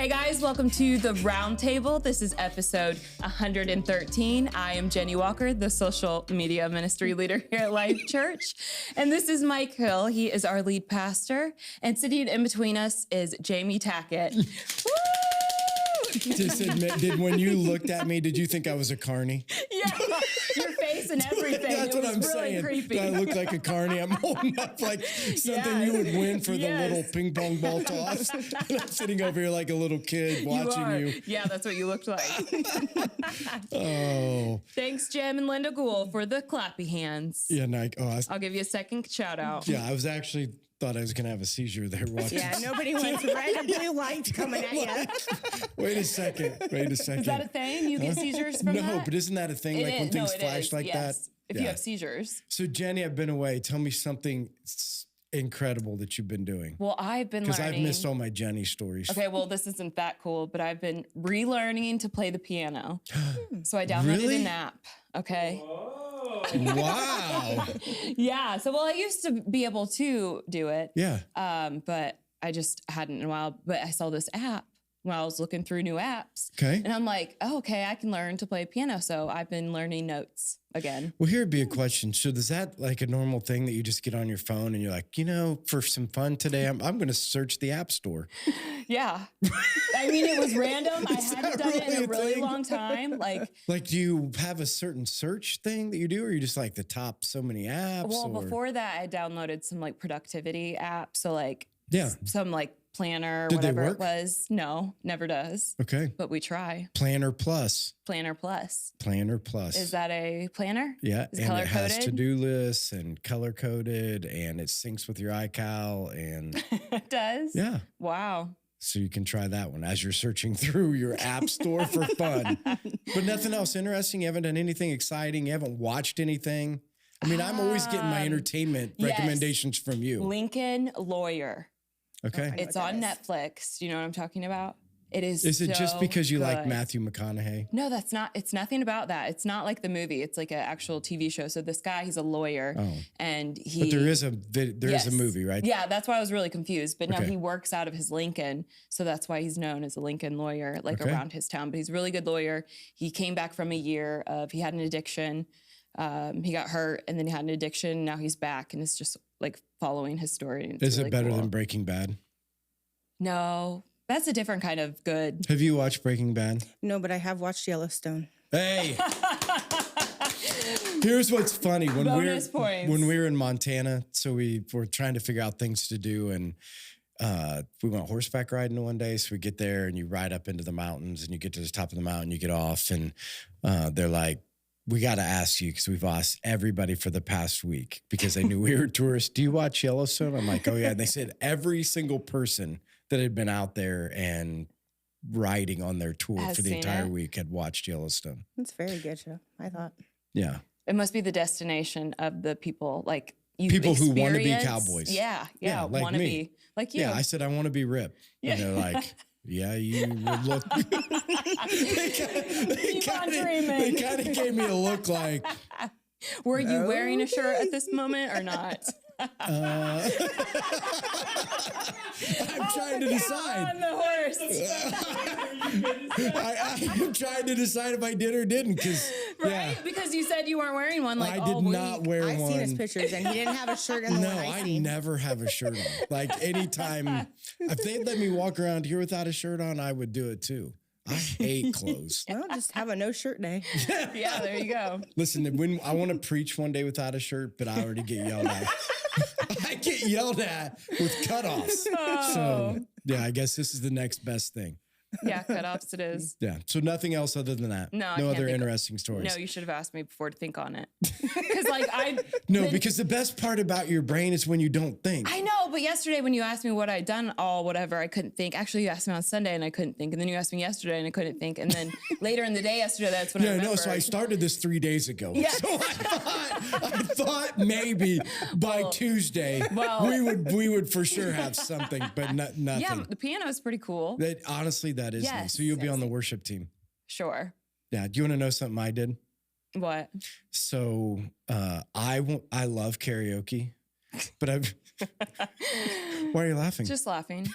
guys, welcome to the Roundtable. This is episode 113. I am Jenny Walker, the social media ministry leader here at Life Church. And this is Mike Hill. He is our lead pastor. And sitting in between us is Jamie Tackett. Woo! Just admit, when you looked at me, did you think I was a carny? Yeah, your face and everything. That's what I'm saying. Creepy. Do I look like a carny? I'm holding up like something you would win for the little ping pong ball toss. And I'm sitting over here like a little kid watching you. Yeah, that's what you looked like. Oh. Thanks, Jim and Linda Gould, for the clappy hands. Yeah, Nike. Oh, I'll give you a second shout out. Yeah, I was actually thought I was going to have a seizure there watching. Yeah, nobody wants red blue lights coming at you. Wait a second. Is that a thing? You get seizures from that? No, but isn't that a thing? Like when things flash like that? If you have seizures. So Jenny, I've been away. Tell me something incredible that you've been doing. Well, I've been learning. Because I've missed all my Jenny stories. Okay, well, this isn't that cool, but I've been relearning to play the piano. So I downloaded an app, okay? Wow. Yeah, so I used to be able to do it. Yeah. But I just hadn't in a while. But I saw this app when I was looking through new apps. Okay. And I'm like, oh, okay, I can learn to play piano. So I've been learning notes again. Well, here'd be a question. So is that like a normal thing that you just get on your phone and you're like, for some fun today, I'm going to search the app store? Yeah. I mean, it was random. I hadn't done it in a really long time. Like, do you have a certain search thing that you do, or you just like the top so many apps? Well, before that, I downloaded some like productivity apps. So some like planner, Did whatever they work? it was. No, never does. Okay. But we try. Planner Plus. Planner Plus. Planner Plus. Is that a planner? Yeah. Is it and color it has coded? to-do lists and color coded, and it syncs with your iCal and It does? yeah. Wow. So you can try that one as you're searching through your app store for fun. But nothing else interesting? You haven't done anything exciting? You haven't watched anything? I mean, I'm always getting my entertainment recommendations from you. Lincoln Lawyer. Okay. It's on Netflix. Do you know what I'm talking about? It is. Is it just because you like good. Matthew McConaughey? No, that's not. It's nothing about that. It's not like the movie. It's like an actual TV show. So this guy, he's a lawyer, and he. But there is a movie, right? Yeah, that's why I was really confused. But no, Okay. he works out of his Lincoln, so that's why he's known as a Lincoln lawyer, like around his town. But he's a really good lawyer. He came back from a year of he had an addiction. He got hurt, and then he had an addiction. Now he's back, and it's just like following his story. Is really it better cool. than Breaking Bad? No, that's a different kind of good. Have you watched Breaking Bad? No, but I have watched Yellowstone. Hey. Here's what's funny. Bonus points. When we were in Montana, so we were trying to figure out things to do, and we went horseback riding one day. So we get there and you ride up into the mountains and you get to the top of the mountain, you get off, and they're like, we got to ask you because we've asked everybody for the past week because they knew we were tourists. Do you watch Yellowstone? I'm like, oh yeah. And they said every single person that had been out there and riding on their tour for the entire week had watched Yellowstone. It's a very good show, I thought. Yeah. It must be the destination of the people, like you People who want to be experience- cowboys. Yeah, like want to me. be like you. Yeah, I said I want to be Rip. Yeah. And they're like, yeah, you would look. Keep on dreaming. They kind of gave me a look like. Were you wearing a shirt at this moment or not? I'm trying to decide. On the horse. I'm trying to decide if I did or didn't because Right? Because you said you weren't wearing one like I all did week. not wear I've one. seen his pictures, and he didn't have a shirt in the No, one I I seen. never have a shirt on. Like anytime, if they let me walk around here without a shirt on, I would do it too. I hate clothes. Well, just have a no shirt day. Yeah, there you go. Listen, when I want to preach one day without a shirt, but I already get yelled at. I get yelled at with cutoffs. Oh. So yeah, I guess this is the next best thing. Yeah, cutoffs it is. Yeah. So nothing else other than that. No, I no can't other think of- interesting stories. No, you should have asked me before to think on it. Because because the best part about your brain is when you don't think. I know, but yesterday when you asked me what I'd done, I couldn't think. Actually, you asked me on Sunday and I couldn't think. And then you asked me yesterday and I couldn't think. And then later in the day yesterday, that's when I remembered. So I started this 3 days ago. Yeah. So I thought maybe by Tuesday we would for sure have something, but nothing. Yeah, the piano is pretty cool. That honestly, that is nice. So you'll be on the worship team. Sure. Yeah. Do you want to know something I did? What? So I love karaoke, but Why are you laughing? Just laughing.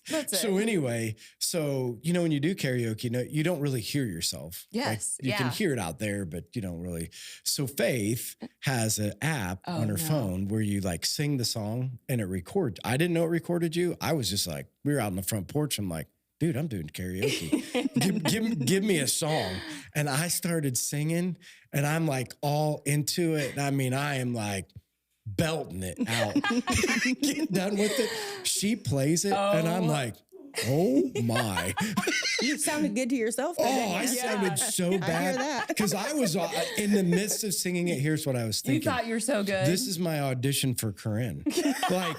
That's it. So anyway, when you do karaoke, you don't really hear yourself. Yes, you can hear it out there, but you don't really. So Faith has an app on her phone where you like sing the song and it records. I didn't know it recorded you. I was just like, we were out on the front porch. I'm like, dude, I'm doing karaoke. give me a song. And I started singing and I'm like all into it. I mean, I am like belting it out. Get done with it. She plays it and I'm like, oh my. You sounded good to yourself. I sounded so bad because I was in the midst of singing it. Here's what I was thinking. You thought you're so good. This is my audition for Corinne. Like,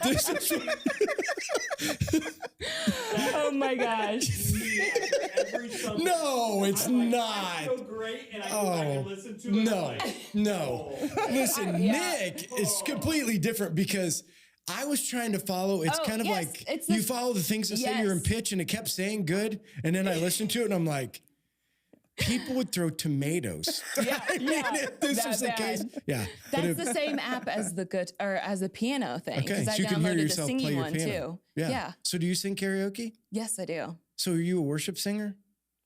this is. Oh my gosh. No, it's not. So great, and I go back and listen to it. No. Listen, Nick is completely different because I was trying to follow. It's kind of like you follow the things that say you're in pitch, and it kept saying good, and then I listened to it, and I'm like, people would throw tomatoes. If this was the case. Yeah. That's the same app as the piano thing. Okay, Because I so you can hear downloaded the yourself play singing your one piano. too. Yeah. So do you sing karaoke? Yes, I do. So are you a worship singer?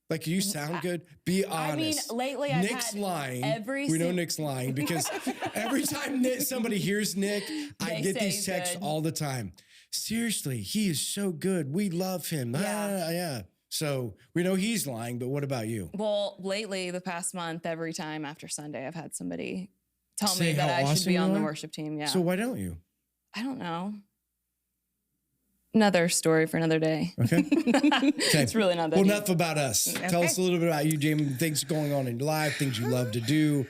Like you sound good? Be honest. I mean, lately I've Nick's had lying. We know Nick's lying because every time somebody hears Nick, I get these texts all the time. Seriously, he is so good. We love him. Yeah. So we know he's lying, but what about you? Well, lately, the past month, every time after Sunday, I've had somebody tell Say me that how I should awesome be on you the are? worship team. Yeah. So why don't you? I don't know. Another story for another day. Okay. It's really not that Well, deep. enough about us. Tell us a little bit about you, Jamie, things going on in your life, things you love to do.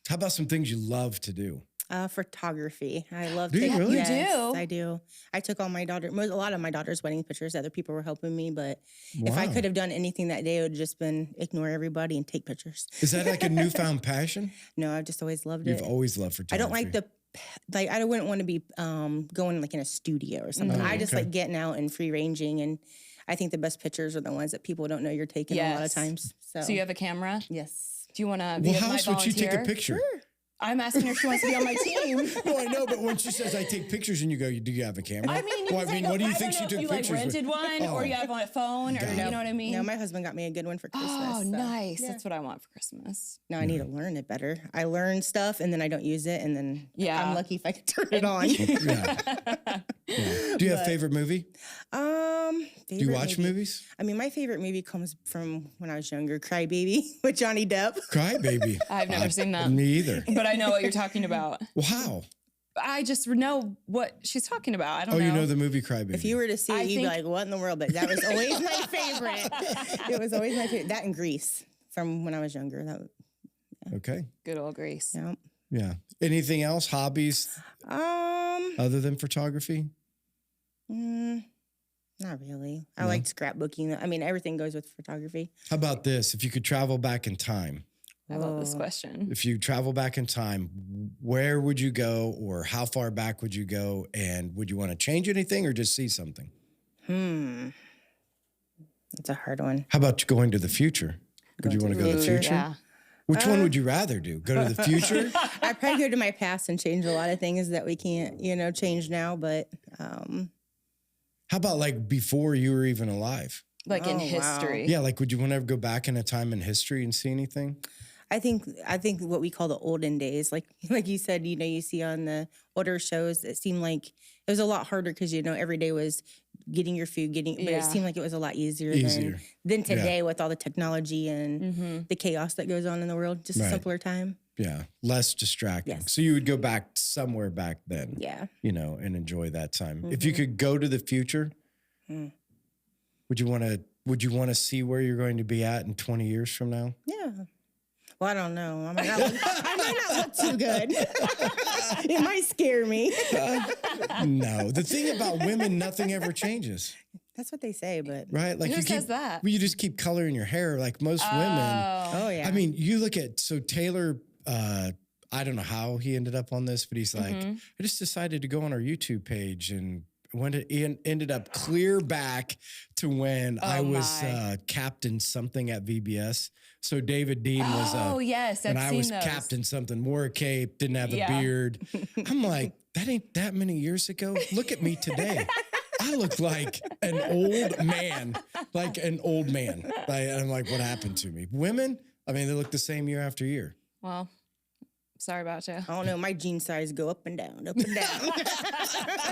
How about some things you love to do? Photography. I love. Do you taking- really? You Yes, do? I do. I took all my a lot of my daughter's wedding pictures. Other people were helping me, but if I Wow. could have done anything that day, it would have just been ignore everybody and take pictures. Is that like a newfound passion? No, I've just always loved You've it. always loved I photography. don't like I wouldn't want to be going like in a studio or something. I just like getting out and free ranging, and I think the best pictures are the ones that people don't know you're taking a lot of Yes. times. So you have a camera? Yes. Do you want to be Well, my how else would she take a volunteer? picture? I'm asking her if she wants to be on my team. No, I know, but when she says I take pictures and you go, do you have a camera? I mean, well, I mean, what do you think she took you pictures like rented with? one, or you have on a phone, or you know what I mean? No, my husband got me a good one for Christmas. Oh, so, nice. yeah. That's what I want for Christmas. Now I need to learn it better. I learn stuff and then I don't use it, and then I'm lucky if I can turn it on. Do you have a favorite movie? Do Do you watch movies? I mean, my favorite movie comes from when I was younger, Cry Baby with Johnny Depp. Cry Baby. I've never seen that. Me either. But I know what you're talking about. Wow. I just know what she's talking about. I don't know. You know the movie Cry Baby. If you were to see I it, you'd be think- like, what in the world? But that was always my favorite. It was always my favorite. That and Grease from when I was younger. Okay. Good old Grace. Yeah. Yeah. Anything else? Hobbies other than photography? Not really. I like scrapbooking. I mean, everything goes with photography. How about this? If you could travel back in time, I love this question. if you travel back in time, where would you go or how far back would you go? And would you want to change anything or just see something? That's a hard one. How about going to the future? Would you want to go to the future? Yeah. Which one would you rather do? Go to the future? I'd probably go to my past and change a lot of things that we can't, change now. But How about like before you were even alive? Like in Oh, wow. history. Yeah, like would you want to go back in a time in history and see anything? I think what we call the olden days, like you said, you see on the older shows, it seemed like it was a lot harder because every day was getting your food, but it seemed like it was a lot easier. Than today with all the technology and the chaos that goes on in the world. Just a simpler time. Yeah, less distracting. Yes. So you would go back somewhere back then. Yeah. And enjoy that time. If you could go to the future, would you want to see where you're going to be at in 20 years from now? Yeah. Well, I don't know. I might not look too good. It might scare me. No. The thing about women, nothing ever changes. That's what they say, but Right? Like Who you says that? Well, you just keep coloring your hair like most women. oh yeah. I mean, you look at Taylor, I don't know how he ended up on this, but he's like, I just decided to go on our YouTube page and ended up clear back to when I was captain something at VBS. So David Dean was Oh, yes. and I've I seen was those. captain something, wore a cape, didn't have a beard. I'm like, that ain't that many years ago. Look at me today. I look like an old man, like an old man. I'm like, what happened to me? Women, I mean, they look the same year after year. Well, sorry about you. I don't know. My jean size go up and down, up and down.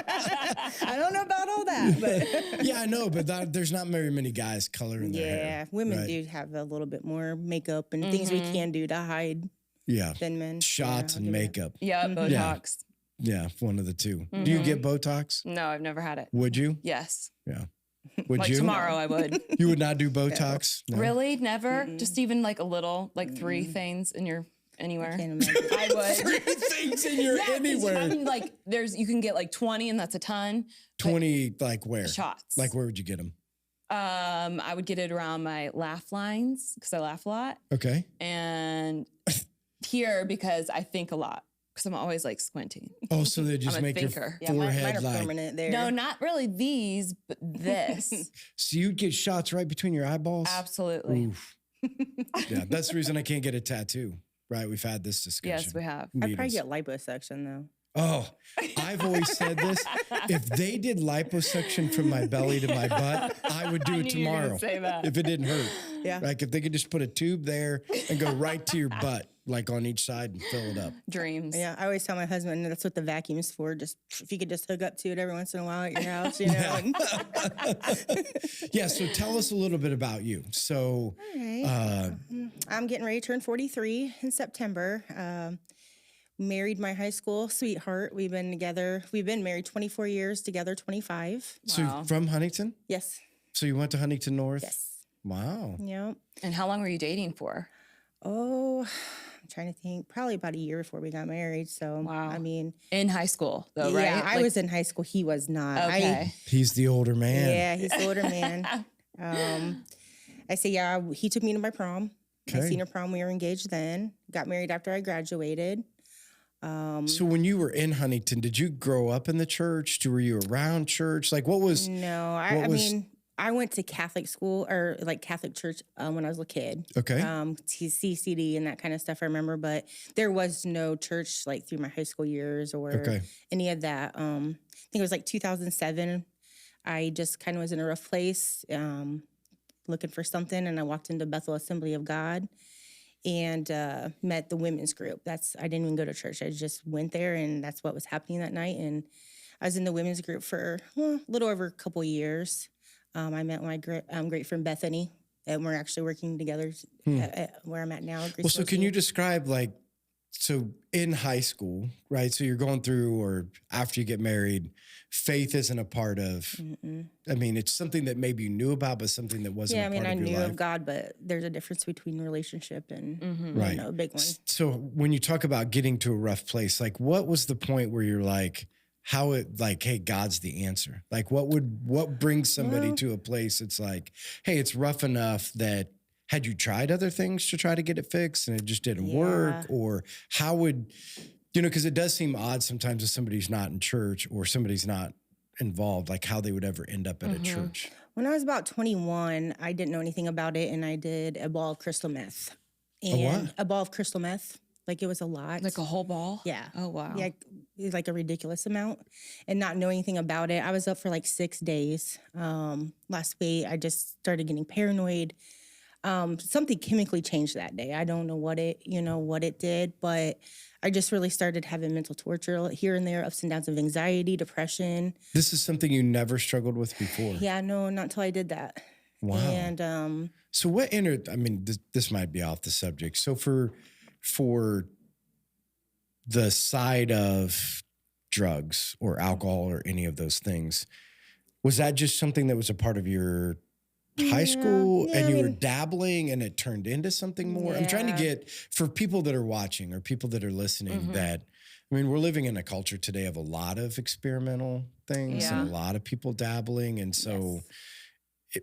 I don't know about all that, but Yeah, I know, but there's not very many guys coloring their hair. yeah, women right? do have a little bit more makeup and things we can do to hide Yeah, than men. shots Yeah, and I'll give you makeup. Yeah, Botox. Yeah, one of the two. Do you get Botox? No, I've never had it. Would you? Yes. Yeah. Would Like you? tomorrow I would. You would not do Botox? No. Really? Never? Just even like a little, like 3 things in your anywhere? Can't imagine. I would. 3 things in your Yeah, 'cause anywhere. I'm like, you can get like 20 and that's a ton. 20, like where? Shots. Like where would you get them? I would get it around my laugh lines because I laugh a lot. Okay. And here because I think a lot because I'm always like squinting. Oh, so they just I'm a make thinker. your Yeah, mine forehead are like. permanent there. No, not really these, but this. So you'd get shots right between your eyeballs? Absolutely. Oof. Yeah, that's the reason I can't get a tattoo. Right? We've had this discussion. Yes, we have. I'd probably Needles. get liposuction though. Oh, I've always said this. If they did liposuction from my belly to my butt, I would do I it knew you were gonna tomorrow. say that. If it didn't hurt. Yeah. Like if they could just put a tube there and go right to your butt, like on each side and fill it up. Dreams. Yeah, I always tell my husband that's what the vacuum is for. Just if you could just hook up to it every once in a while at your house, you know. And Yeah, so tell us a little bit about you. So I'm getting ready to turn 43 in September. Married my high school sweetheart. We've been together. We've been married 24 years, together 25. so Wow. from Huntington? Yes. So you went to Huntington North? Yes. Wow. Yep. And how long were you dating for? Oh, I'm trying to think. Probably about a year before we got married. So, Wow. I mean, In high school, though, right? yeah, I was in high school. He was not. Okay. He's the older man. Yeah, he's the older man. I say, yeah, he took me to my prom. My Okay. senior prom, we were engaged then. Got married after I graduated. So when you were in Huntington, did you grow up in the church? Were you around church? Like what was No, What I was- mean, I went to Catholic school or like Catholic church when I was a kid. okay? CCD and that kind of stuff I remember, but there was no church like through my high school years or Okay. any of that. I think it was like 2007. I just kind of was in a rough place, looking for something, and I walked into Bethel Assembly of God and met the women's group. I didn't even go to church. I just went there, and that's what was happening that night. And I was in the women's group for a little over a couple years. I met my great friend Bethany, and we're actually working together at where I'm at now. Well, so can you describe so in high school, right? So you're going through or after you get married, faith isn't a part of, I mean, it's something that maybe you knew about, but something that wasn't Yeah, a I mean, part I of your knew life. of God, but there's a difference between relationship and Right. a big one. So when you talk about getting to a rough place, like what was the point where you're like, hey, God's the answer? Like what brings somebody to a place it's like, hey, it's rough enough that had you tried other things to try to get it fixed and it just didn't work? Or how would, because it does seem odd sometimes if somebody's not in church or somebody's not involved, like how they would ever end up at a church. When I was about 21, I didn't know anything about it, and I did a ball of crystal meth. what? And a ball of crystal meth. Like it was a lot. Like a whole ball? Yeah. Oh, wow. Yeah, it was like a ridiculous amount. And not knowing anything about it, I was up for like 6 days. Last week, I just started getting paranoid. Something chemically changed that day. I don't know what it did, but I just really started having mental torture here and there, ups and downs of anxiety, depression. This is something you never struggled with before. Yeah, no, not until I did that. Wow. And So what I mean, this might be off the subject. So for the side of drugs or alcohol or any of those things, was that just something that was a part of your high school yeah, and I you were mean- dabbling and it turned into something more? I'm trying to Yeah. get, for people that are watching or people that are listening, that, I mean, we're living in a culture today of a lot of experimental things and a lot of people dabbling. And so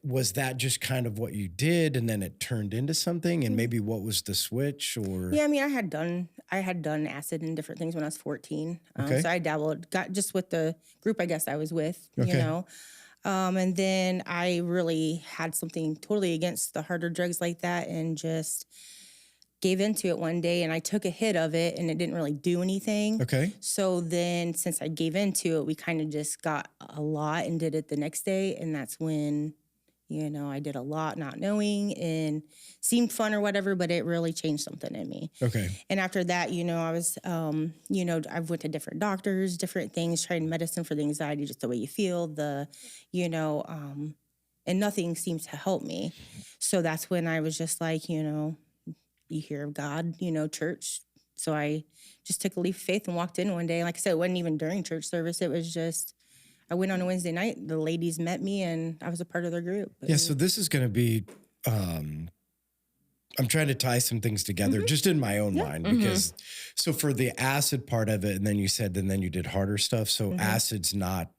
was that just kind of what you did and then it turned into something? And maybe what was the switch or? Yeah, I mean, I had done acid and different things when I was 14. Okay. So I got just with the group I guess I was with, Okay. And then I really had something totally against the harder drugs like that and just gave into it one day, and I took a hit of it, and it didn't really do anything. Okay. So then since I gave into it, we kind of just got a lot and did it the next day. And that's when, I did a lot not knowing and seemed fun or whatever, but it really changed something in me. Okay. And after that, I was, I went to different doctors, different things, trying medicine for the anxiety, just the way you feel, and nothing seemed to help me. So that's when I was just like, you hear of God, church. So I just took a leap of faith and walked in one day. Like I said, it wasn't even during church service. It was just, I went on a Wednesday night. The ladies met me, and I was a part of their group. Yeah, so this is going to be, I'm trying to tie some things together just in my own mind because, so for the acid part of it, and then you said, and then you did harder stuff. So acid's not.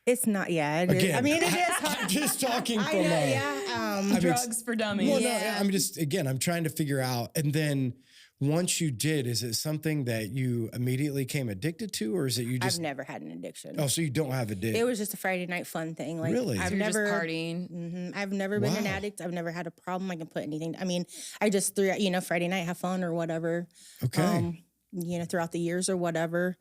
It's not, it is. Again, I mean, it is hard. I'm just talking from I know, Drugs for dummies. Well, no, I'm just, again, I'm trying to figure out. And then once you did, is it something that you immediately came addicted to, or is it you just? I've never had an addiction. Oh, so you don't have addiction? It was just a Friday night fun thing. Like, Really? I've So you're never just partying. I've never been an addict. I've never had a problem. I can put anything. I mean, I just threw, Friday night, have fun or whatever. Okay. Throughout the years or whatever.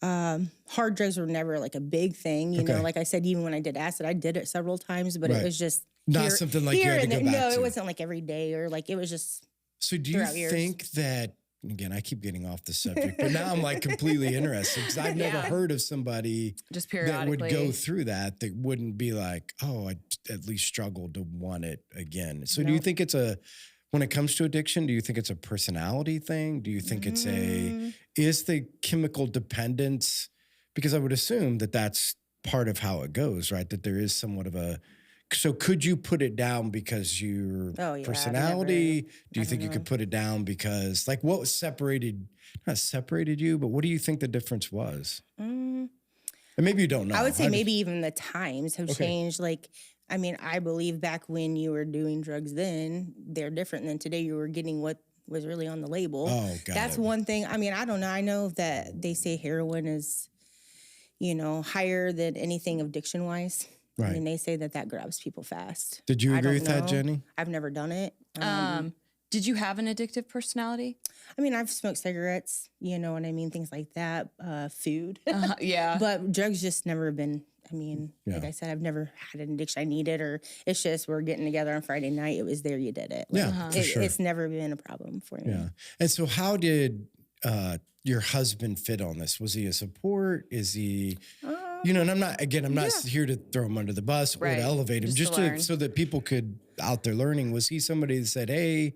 Hard drugs were never like a big thing. You know, Okay. like I said, even when I did acid, I did it several times, but Right. it was just Not something like you had to go back No, to. it wasn't like every day or like, it was just. So do you throughout years. think that, again, I keep getting off the subject, but now I'm like completely interested because I've never heard of somebody Just that periodically. would go through that wouldn't be like, oh, I at least struggled to want it again. So do you think when it comes to addiction, do you think it's a personality thing? Do you think it's is the chemical dependence? Because I would assume that that's part of how it goes, right? That there is somewhat of so could you put it down because your personality? Do you think you could put it down because what was not separated you, but what do you think the difference was? And maybe you don't know. I would say maybe even the times have changed. Like, I mean, I believe back when you were doing drugs then, they're different than today. You were getting what was really on the label. Oh, got That's it. one thing. I mean, I don't know. I know that they say heroin is, higher than anything addiction-wise. Right. I mean, they say that grabs people fast. Did you I agree don't with that, know. Jenny? I've never done it. Did you have an addictive personality? I mean, I've smoked cigarettes, you know what I mean? Things like that, food. Yeah. But drugs just never been, like I said, I've never had an addiction I needed, or it's just we're getting together on Friday night. It was there, you did it. For sure. It's never been a problem for me. Yeah. And so how did your husband fit on this? Was he a support? Is he, and I'm not here to throw him under the bus or Right. to elevate him, Just to learn. so that people could out there learning. Was he somebody that said, hey,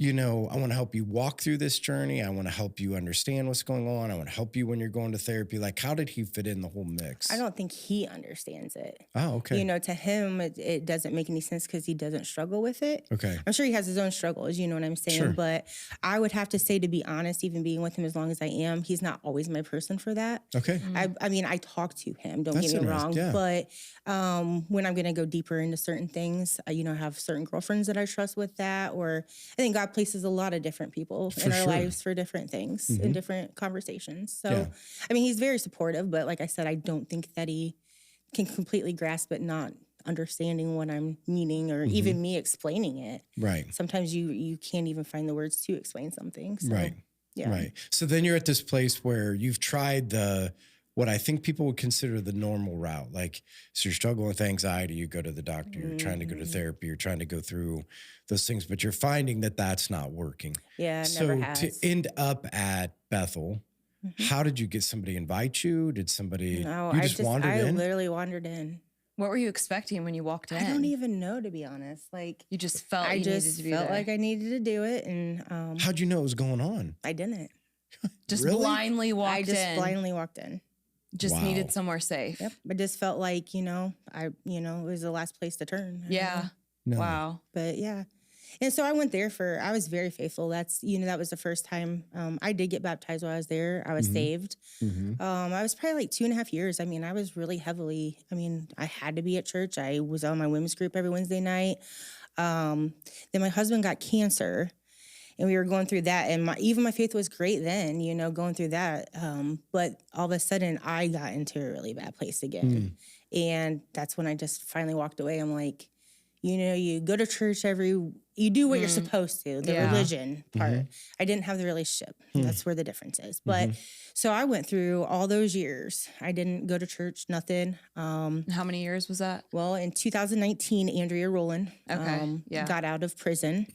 I want to help you walk through this journey. I want to help you understand what's going on. I want to help you when you're going to therapy. Like, how did he fit in the whole mix? I don't think he understands it. Oh, okay. To him, it doesn't make any sense because he doesn't struggle with it. Okay. I'm sure he has his own struggles, you know what I'm saying? Sure. But I would have to say, to be honest, even being with him as long as I am, he's not always my person for that. Okay. I mean, I talk to him, don't That's get me wrong. interesting, yeah. But when I'm going to go deeper into certain things, I have certain girlfriends that I trust with that. Or I think God places a lot of different people in our sure. lives for different things and different conversations. So, Yeah. I mean, he's very supportive, but like I said, I don't think that he can completely grasp it, not understanding what I'm meaning or even me explaining it. Right. Sometimes you can't even find the words to explain something. So, Right. Yeah. Right. So then you're at this place where you've tried what I think people would consider the normal route. Like, so you're struggling with anxiety, you go to the doctor, you're trying to go to therapy, you're trying to go through those things, but you're finding that that's not working. Yeah, So never has. to end up at Bethel, how did you get somebody to invite you? Did somebody, No, you I just wandered in? literally wandered in. What were you expecting when you walked in? I don't even know, to be honest. Like, You just felt I you needed just to be felt there. like I needed to do it, and How'd you know it was going on? I didn't. Just Really? blindly walked I just in. blindly walked in. Just Wow. needed somewhere safe. Yep. I just felt like, it was the last place to turn. Yeah. No. Wow. But yeah. And so I went there I was very faithful. That's, that was the first time I did get baptized while I was there. I was saved. I was probably like 2.5 years. I mean, I was really heavily, I had to be at church. I was on my women's group every Wednesday night. Then my husband got cancer. And we were going through that, and my faith was great then, going through that. But all of a sudden, I got into a really bad place again, and that's when I just finally walked away. I'm like, you go to church you do what you're supposed to, the religion part. I didn't have the relationship. That's where the difference is. But so I went through all those years. I didn't go to church, nothing. How many years was that? Well, in 2019, Andrea Rowland got out of prison.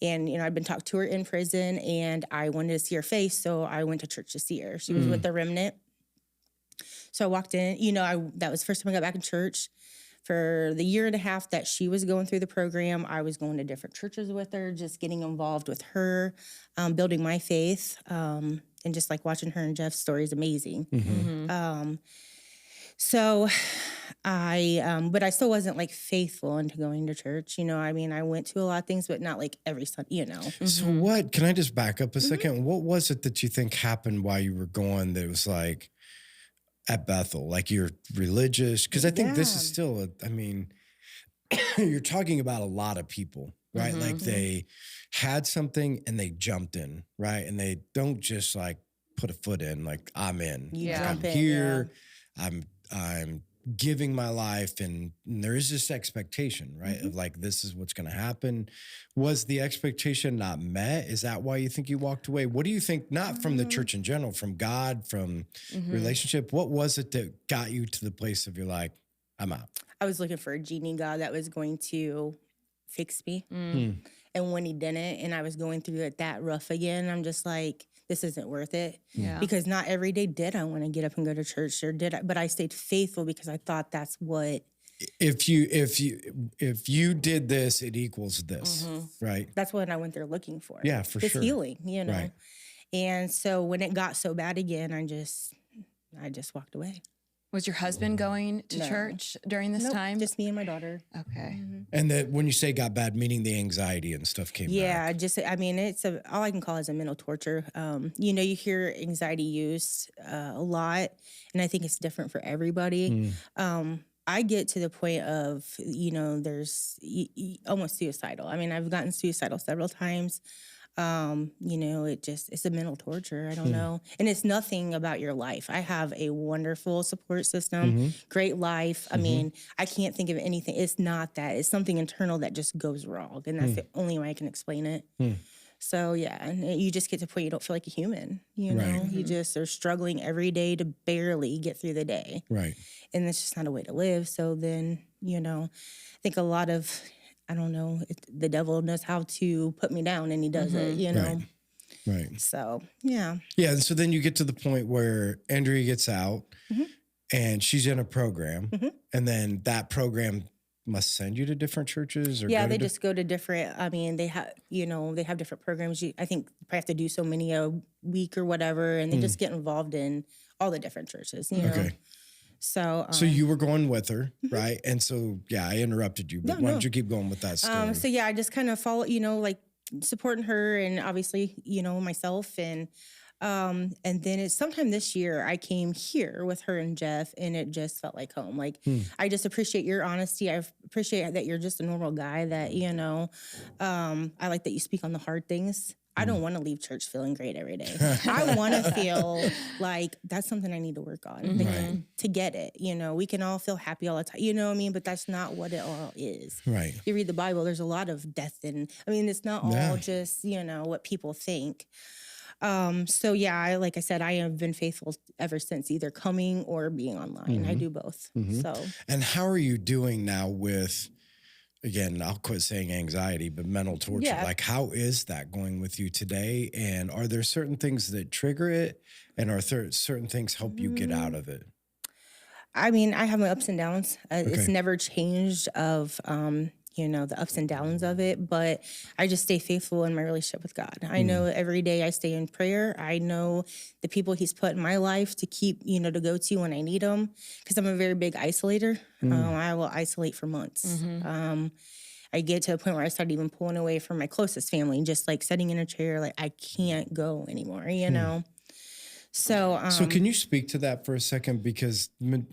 And, I'd been talked to her in prison and I wanted to see her face. So I went to church to see her. She was with the remnant. So I walked in, that was the first time I got back in church. For the year and a half that she was going through the program, I was going to different churches with her, just getting involved with her, building my faith, and just like watching her and Jeff's story is amazing. So but I still wasn't like faithful into going to church. I went to a lot of things, but not like every Sunday, So can I just back up a second? What was it that you think happened while you were going that was like, at Bethel, like you're religious? Because I think this is still you're talking about a lot of people, right? Like they had something and they jumped in, right? And they don't just like put a foot in, like I'm in. Like, I'm here. I'm giving my life, and there is this expectation, right? Of like, this is what's going to happen. Was the expectation not met? Is that why you think you walked away? What do you think, not from the church in general, from God, from relationship? What was it that got you to the place of you're like, I'm out? I was looking for a genie God that was going to fix me. And when he didn't, and I was going through it that rough again, I'm just like, this isn't worth it. Because not every day did I want to get up and go to church, or did I, but I stayed faithful because I thought that's what. If you did this, it equals this, right? That's what I went there looking for. Yeah, for this sure. Healing, Right. And so when it got so bad again, I just walked away. Was your husband going to church during this time? Just me and my daughter. Okay. And that when you say got bad, meaning the anxiety and stuff came back. It's all I can call is a mental torture. You hear anxiety used a lot, and I think it's different for everybody. I get to the point of, there's almost suicidal. I've gotten suicidal several times. It's a mental torture. I don't know. And it's nothing about your life. I have a wonderful support system, great life. I can't think of anything. It's not that. It's something internal that just goes wrong. And that's the only way I can explain it. So, and you just get to a point you don't feel like a human, Right. You just are struggling every day to barely get through the day. Right. And that's just not a way to live. So then, I think a lot of, I don't know, the devil knows how to put me down, and he does it, Right. So, yeah. Yeah, and so then you get to the point where Andrea gets out, and she's in a program, and then that program must send you to different churches, or they just go to different. They have different programs. I think you probably have to do so many a week or whatever, and they just get involved in all the different churches. Okay. So you were going with her, right? And so, I interrupted you, but why don't you keep going with that story? I just kind of follow, like supporting her, and obviously, myself, and then it's sometime this year I came here with her and Jeff, and it just felt like home. Like, I just appreciate your honesty. I appreciate that you're just a normal guy, that, I like that you speak on the hard things. I don't want to leave church feeling great every day. I want to feel like that's something I need to work on to get it. We can all feel happy all the time, but that's not what it all is. Right. You read the Bible, there's a lot of death, and it's not all just, what people think. Like I said, I have been faithful ever since, either coming or being online. I do both. So. And how are you doing now with, again, I'll quit saying anxiety, but mental torture? Yeah. Like, how is that going with you today? And are there certain things that trigger it? And are there certain things help you get out of it? I have my ups and downs. It's never changed of, the ups and downs of it, but I just stay faithful in my relationship with God. I know every day I stay in prayer. I know the people he's put in my life to keep, to go to when I need them, because I'm a very big isolator. I will isolate for months. I get to a point where I start even pulling away from my closest family, just like sitting in a chair, like I can't go anymore, So can you speak to that for a second? Because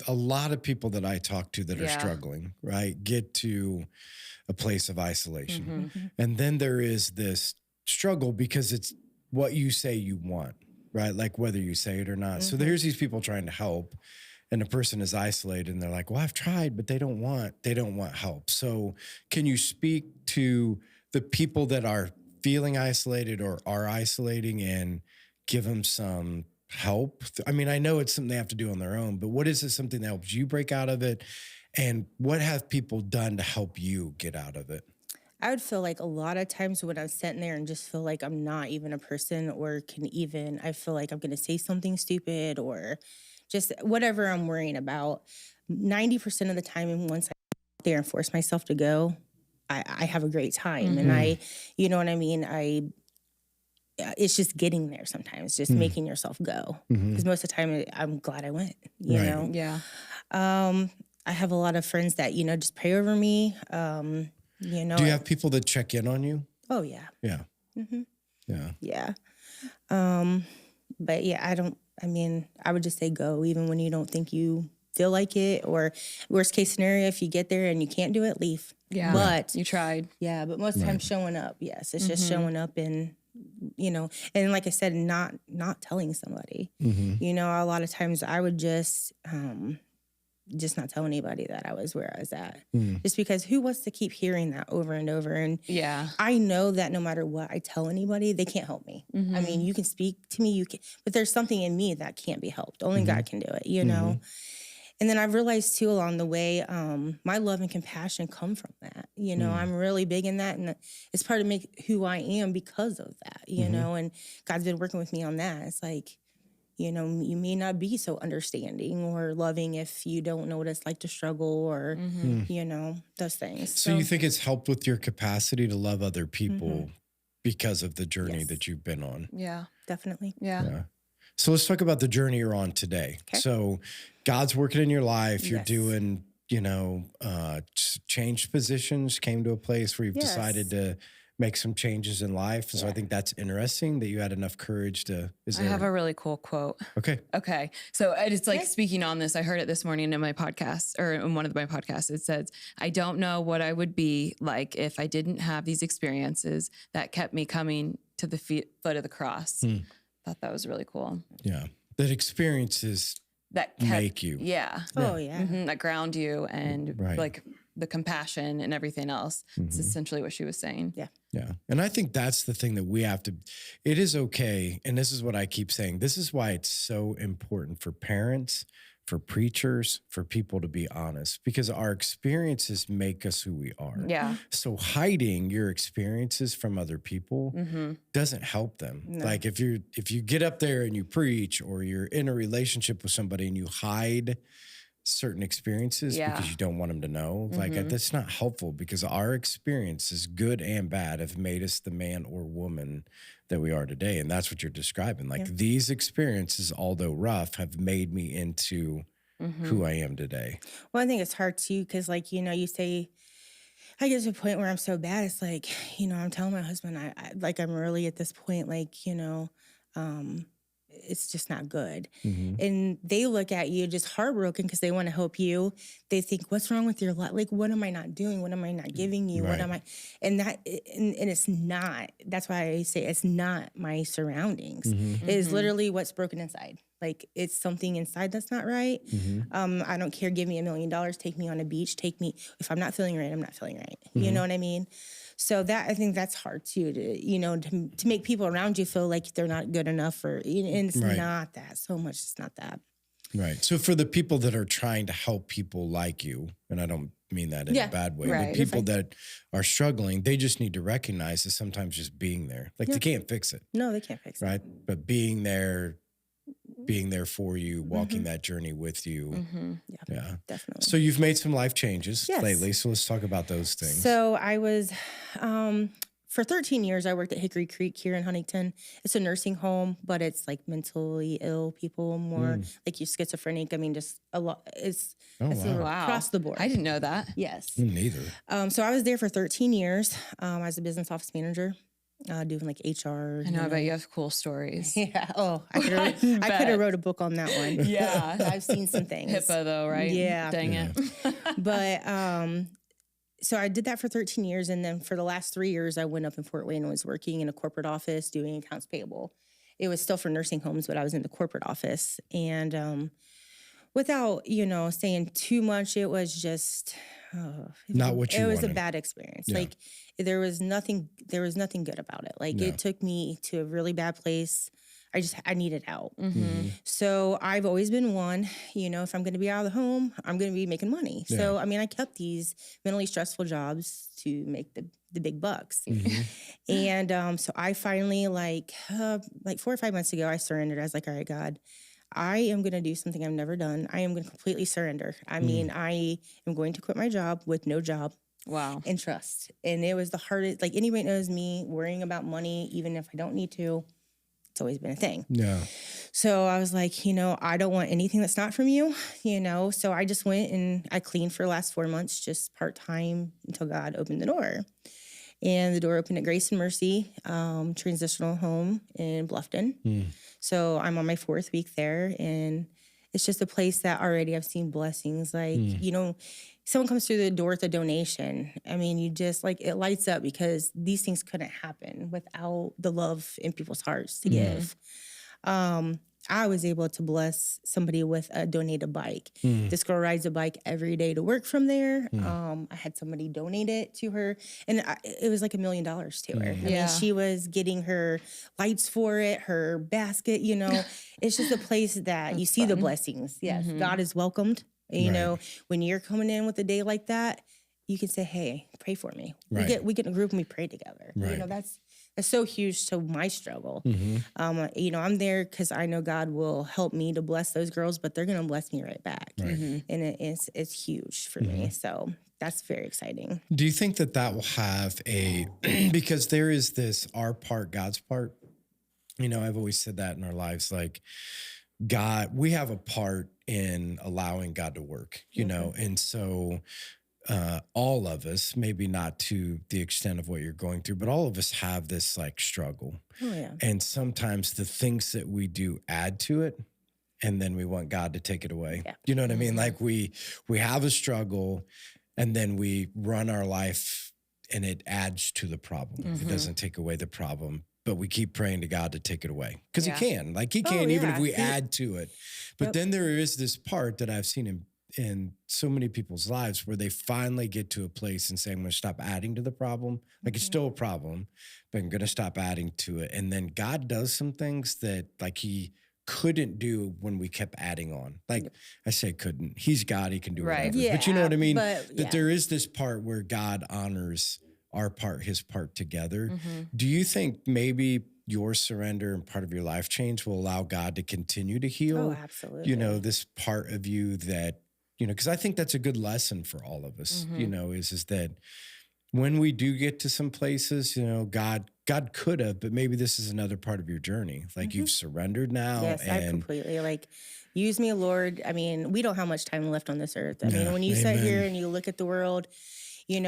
a lot of people that I talk to that are struggling, right, get to a place of isolation. And then there is this struggle because it's what you say you want, right? Like whether you say it or not. So there's these people trying to help. and the person is isolated and they're like, well, I've tried, but they don't want help. So can you speak to the people that are feeling isolated or are isolating and give them some help? I mean, I know it's something they have to do on their own, but what is it, something that helps you break out of it? And what have people done to help you get out of it? I would feel like a lot of times when I'm sitting there and just feel like I'm not even a person or I feel like I'm going to say something stupid or just whatever I'm worrying about. 90% of the time, and once I get there and force myself to go, I have a great time. And you know what I mean? It's just getting there sometimes, just making yourself go. Because most of the time, I'm glad I went, you know? Yeah. I have a lot of friends that, just pray over me. You know, do you have people that check in on you? Oh, yeah. Yeah. Yeah. Yeah. But yeah, I would just say go, even when you don't think you feel like it, or worst case scenario, if you get there and you can't do it, leave. Yeah. But You tried. yeah, but most of the time showing up. Yes. It's just showing up and, and like I said, not telling somebody, a lot of times I would just not tell anybody that I was where I was at. Just because who wants to keep hearing that over and over? And Yeah. I know that no matter what I tell anybody, they can't help me. I mean, you can speak to me, but there's something in me that can't be helped. Only God can do it, you know? And then I've realized too along the way, my love and compassion come from that. I'm really big in that, and it's part of who I am because of that, you know, and God's been working with me on that. It's like, you may not be so understanding or loving if you don't know what it's like to struggle or, those things. So you think it's helped with your capacity to love other people because of the journey that you've been on? Yeah. Definitely. Yeah. So let's talk about the journey you're on today. Okay. So God's working in your life. You're Yes. doing, changed positions, came to a place where you've decided to make some changes in life. And so I think that's interesting that you had enough courage to, I have a really cool quote. Okay. So it's like speaking on this, I heard it this morning in my podcast or in one of my podcasts. It says, I don't know what I would be like if I didn't have these experiences that kept me coming to the foot of the cross. Thought that was really cool. Yeah. That experiences That make you. Yeah. Oh, yeah. That ground you and Right. like the compassion and everything else. It's essentially what she was saying. Yeah. Yeah. And I think that's the thing that we have to, it is okay. And this is what I keep saying. This is why it's so important for parents, for preachers, for people to be honest, because our experiences make us who we are. Yeah. So hiding your experiences from other people doesn't help them. No. Like if you get up there and you preach, or you're in a relationship with somebody and you hide certain experiences because you don't want them to know, like that's not helpful, because our experiences, good and bad, have made us the man or woman that we are today. And that's what you're describing. Like these experiences, although rough, have made me into who I am today. Well, I think it's hard too, because you say, I get to a point where I'm so bad. It's like, I'm telling my husband, I'm really at this point, it's just not good. And they look at you just heartbroken because they want to help you. They think, what's wrong with your life? Like, what am I not doing? What am I not giving you? What am I? And it's not, that's why I say it's not my surroundings. It is literally what's broken inside. Like, it's something inside that's not right. I don't care. Give me $1 million. Take me on a beach. Take me. If I'm not feeling right, I'm not feeling right. You know what I mean? So I think that's hard too, to make people around you feel like they're not good enough, and it's not that so much. It's not that. Right. So for the people that are trying to help people like you, and I don't mean that in a bad way, but people that are struggling, they just need to recognize that sometimes just being there, like they can't fix it. No, they can't fix it. Right. But being there for you, walking that journey with you. Yeah. Definitely. So you've made some life changes Yes. lately. So let's talk about those things. So I was, for 13 years, I worked at Hickory Creek here in Huntington. It's a nursing home, but it's like mentally ill people, more like you're schizophrenic. I mean, just a lot. It's across the board. I didn't know that. Yes. Neither. So I was there for 13 years as a business office manager. Doing like HR. I know, I bet you have cool stories. Yeah. Oh, I could have wrote a book on that one. Yeah. I've seen some things. HIPAA though, right? Yeah. Dang it. But so I did that for 13 years. And then for the last 3 years, I went up in Fort Wayne and was working in a corporate office doing accounts payable. It was still for nursing homes, but I was in the corporate office. And without, saying too much, it was just, Not what you it was a wanted. bad experience. Yeah. Like there was nothing good about it. Like Yeah. it took me to a really bad place. I needed out. Mm-hmm. So I've always been one, if I'm going to be out of the home, I'm going to be making money. Yeah. So, I kept these mentally stressful jobs to make the big bucks. Mm-hmm. And so I finally, like 4 or 5 months ago, I surrendered. I was like, all right, God, I am going to do something I've never done. I am going to completely surrender. I am going to quit my job with no job. Wow. And trust. And it was the hardest, like anybody knows me, worrying about money, even if I don't need to, it's always been a thing. Yeah. So I was like, I don't want anything that's not from you, So I just went and I cleaned for the last 4 months, just part-time until God opened the door. And the door opened at Grace and Mercy, transitional home in Bluffton. So I'm on my 4th week there, and it's just a place that already I've seen blessings. Like, someone comes through the door with a donation. You just it lights up, because these things couldn't happen without the love in people's hearts to give. I was able to bless somebody with a donated bike. This girl rides a bike every day to work from there. I had somebody donate it to her, and it was like $1 million to her. Yeah. She was getting her lights for it, her basket, It's just a place that you see the blessings. Yes, God is welcomed. When you're coming in with a day like that, you can say, hey, pray for me. Right. We get in a group and we pray together. Right. That's so huge to my struggle. I'm there because I know God will help me to bless those girls, but they're going to bless me right back. And it's huge for me. So that's very exciting. Do you think that will have because there is this our part, God's part? I've always said that in our lives, like God, we have a part in allowing God to work, and so all of us, maybe not to the extent of what you're going through, but all of us have this struggle. Oh, yeah. And sometimes the things that we do add to it, and then we want God to take it away. Yeah. You know what I mean? Like we have a struggle, and then we run our life and it adds to the problem. It doesn't take away the problem, but we keep praying to God to take it away, because he can, even if we add to it. But then there is this part that I've seen in so many people's lives where they finally get to a place and say, I'm going to stop adding to the problem. Like it's still a problem, but I'm going to stop adding to it. And then God does some things that he couldn't do when we kept adding on. Like I say couldn't, he's God, he can do whatever. Yeah, but you know what I mean? but, That there is this part where God honors our part, his part together. Do you think maybe your surrender and part of your life change will allow God to continue to heal? Oh, absolutely. This part of you that, because I think that's a good lesson for all of us, is that when we do get to some places, God could have, but maybe this is another part of your journey. Like you've surrendered now. Yes, I completely use me, Lord. We don't have much time left on this earth. When you sit here and you look at the world, when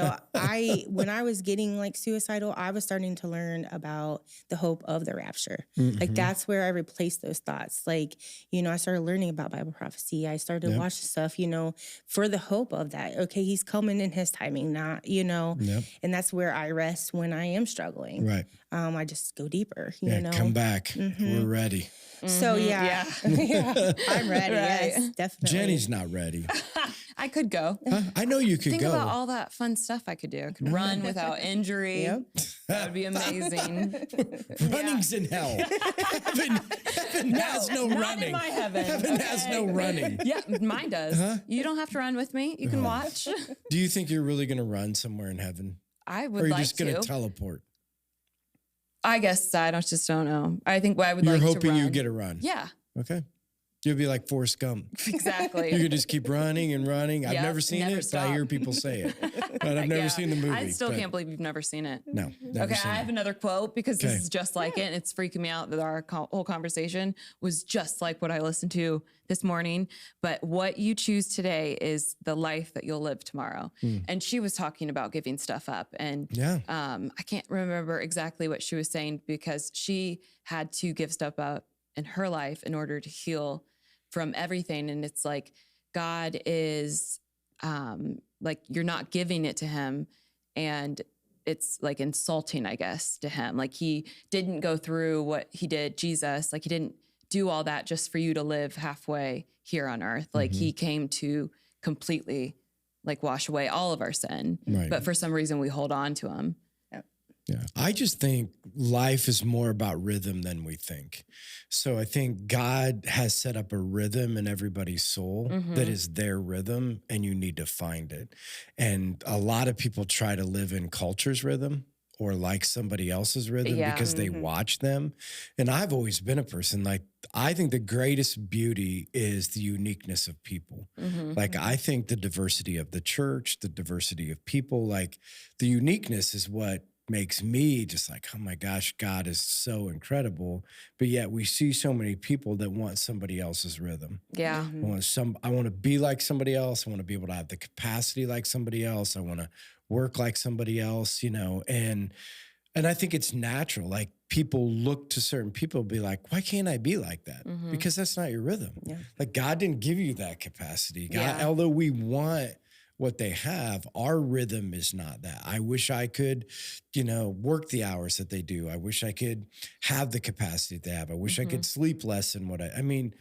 I was getting suicidal, I was starting to learn about the hope of the rapture. That's where I replaced those thoughts. I started learning about Bible prophecy. I started watching stuff, for the hope of that. Okay, he's coming in his timing, not, and that's where I rest when I am struggling. Right. I just go deeper, Come back. We're ready. So yeah. I'm ready. Yes, definitely. Jenny's not ready. I could go. Huh? I know you could Think go. about all that fun stuff I could do. I could run without injury. That would be amazing. Running's in hell. Heaven has no Not running. in my heaven. Heaven has no running. Yeah, mine does. You don't have to run with me. You can watch. Do you think you're really going to run somewhere in heaven? I Or would are you like just going to. to teleport? I guess just don't know. I think I would You're like to hoping run. you get a run. Yeah, Okay. You'll be like Forrest Gump. exactly. You can just keep running and running. I've Yep, never seen never it, but I stop. hear people say it. But I've never Yeah. seen the movie. I still but can't believe you've never seen it. No. Never Okay, seen I have it. another quote because Okay. this is just like it, and it's freaking me out that our whole conversation was just like what I listened to this morning. But what you choose today is the life that you'll live tomorrow. And she was talking about giving stuff up, and Yeah. I can't remember exactly what she was saying because she had to give stuff up in her life in order to heal from everything. And it's like God is you're not giving it to him, and it's like insulting, I guess, to him. Like he didn't go through what he did, Jesus, like he didn't do all that just for you to live halfway here on earth. Like he came to completely like wash away all of our sin. Right. But for some reason we hold on to him. Yeah. I just think life is more about rhythm than we think. So I think God has set up a rhythm in everybody's soul that is their rhythm, and you need to find it. And a lot of people try to live in culture's rhythm or like somebody else's rhythm because they watch them. And I've always been a person like, I think the greatest beauty is the uniqueness of people. Like, I think the diversity of the church, the diversity of people, like the uniqueness is what makes me just like, oh my gosh, God is so incredible. But yet we see so many people that want somebody else's rhythm. Yeah. I want to be like somebody else. I want to be able to have the capacity like somebody else. I want to work like somebody else, you know, and I think it's natural. Like, people look to certain people and be like, why can't I be like that? Because that's not your rhythm. Yeah. Like, God didn't give you that capacity. God, Yeah. although we want what they have, our rhythm is not that. I wish I could, you know, work the hours that they do. I wish I could have the capacity that they have. I wish I could sleep less than what I mean,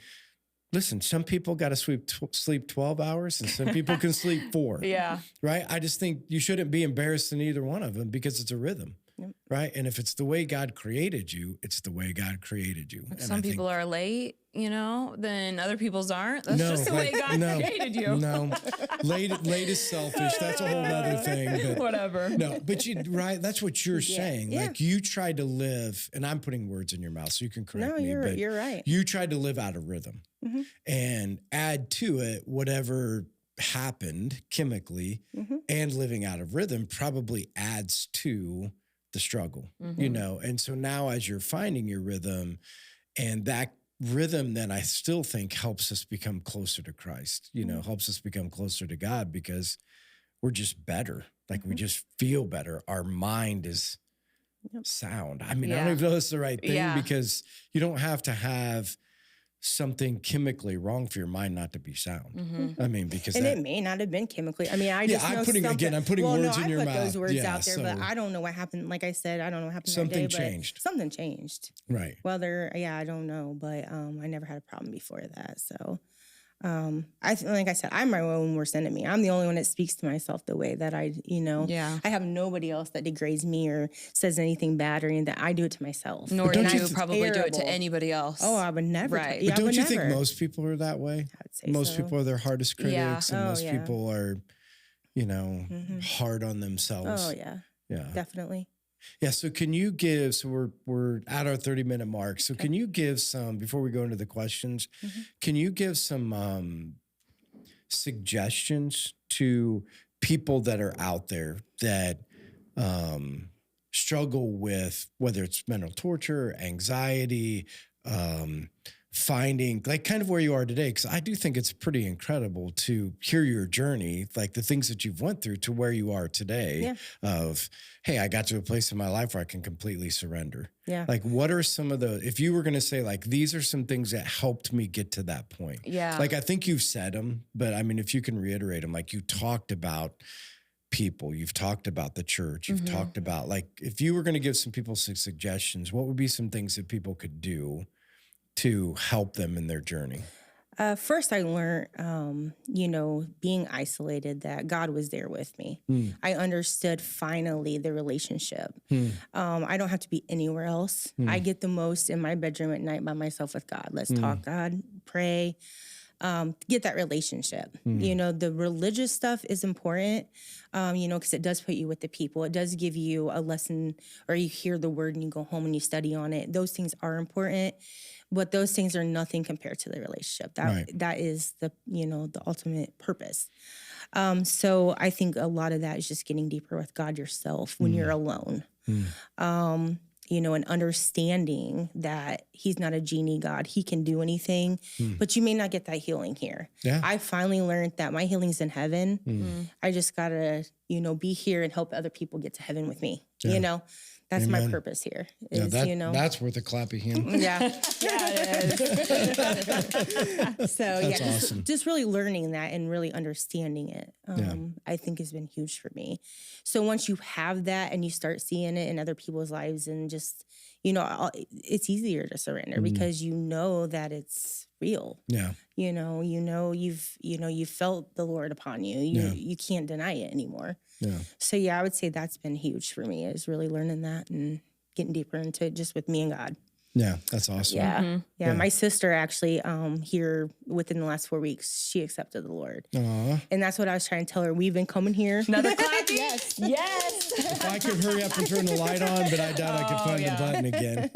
listen, some people got to sleep 12 hours and some people can sleep 4. Yeah. Right? I just think you shouldn't be embarrassed in either one of them because it's a rhythm. Right? And if it's the way God created you, it's the way God created you. And Some people are late, you know, then other people's aren't. That's No, just the way God created you. No, late is selfish. That's a whole other thing. But Whatever. no, but right? That's what you're saying. Yeah. Like, you tried to live, and I'm putting words in your mouth, so you can correct me. But you're right. You tried to live out of rhythm and add to it whatever happened chemically, and living out of rhythm probably adds to the struggle, you know? And so now as you're finding your rhythm, and that rhythm then I still think helps us become closer to Christ, you know, helps us become closer to God because we're just better. Like, we just feel better. Our mind is sound. I mean, I don't even know if it's the right thing because you don't have to have something chemically wrong for your mind not to be sound. I mean, because it may not have been chemically. I mean, I just know I'm putting words in your mouth. I put those words Yeah, out there, so but I don't know what happened. Like I said, I don't know what happened something that day, changed. But something changed. Right. Whether, I don't know, but I never had a problem before that. So, like I said, I'm my own worst enemy. I'm the only one that speaks to myself the way that I have nobody else that degrades me or says anything bad or anything. I do it to myself. Nor do you I'm probably do it to terrible. anybody else. Oh, I would never. Right. Yeah, But I would don't you never. think most people are that way? I would say Most so. people are their hardest critics, and Oh, most yeah. people are, you know, hard on themselves. Oh, yeah. Yeah. Definitely. Yeah. So can you give, so we're at our 30-minute mark. So can you give some, before we go into the questions, can you give some suggestions to people that are out there that struggle with whether it's mental torture, anxiety, finding like kind of where you are today? Because I do think it's pretty incredible to hear your journey, like the things that you've went through to where you are today of, hey, I got to a place in my life where I can completely surrender. Yeah. Like, what are some of the, if you were going to say like, these are some things that helped me get to that point. Yeah. Like, I think you've said them, but I mean, if you can reiterate them, like you talked about people, you've talked about the church, you've talked about like, if you were going to give some people some suggestions, what would be some things that people could do to help them in their journey? First, I learned, being isolated, that God was there with me. I understood finally the relationship. I don't have to be anywhere else. I get the most in my bedroom at night by myself with God. Let's talk, God, pray, get that relationship. You know, the religious stuff is important, because it does put you with the people. It does give you a lesson, or you hear the word and you go home and you study on it. Those things are important. But those things are nothing compared to the relationship. That is the ultimate purpose. So I think a lot of that is just getting deeper with God yourself when you're alone. And understanding that he's not a genie God. He can do anything, but you may not get that healing here. Yeah. I finally learned that my healing's in heaven. I just gotta, be here and help other people get to heaven with me. That's my purpose here. That's worth a clap of him. Yeah. It is. So That's awesome. just really learning that and really understanding it, I think has been huge for me. So once you have that and you start seeing it in other people's lives and just, it's easier to surrender because you know that it's real. Yeah. You've felt the Lord upon you. You can't deny it anymore. Yeah. So I would say that's been huge for me, is really learning that and getting deeper into it just with me and God. Yeah. That's awesome. Yeah. Yeah. My sister actually, here within the last 4 weeks, she accepted the Lord. Aw. And that's what I was trying to tell her. We've been coming here. Another clap? Yes. Yes. If I could hurry up and turn the light on, but I doubt I could find the button again.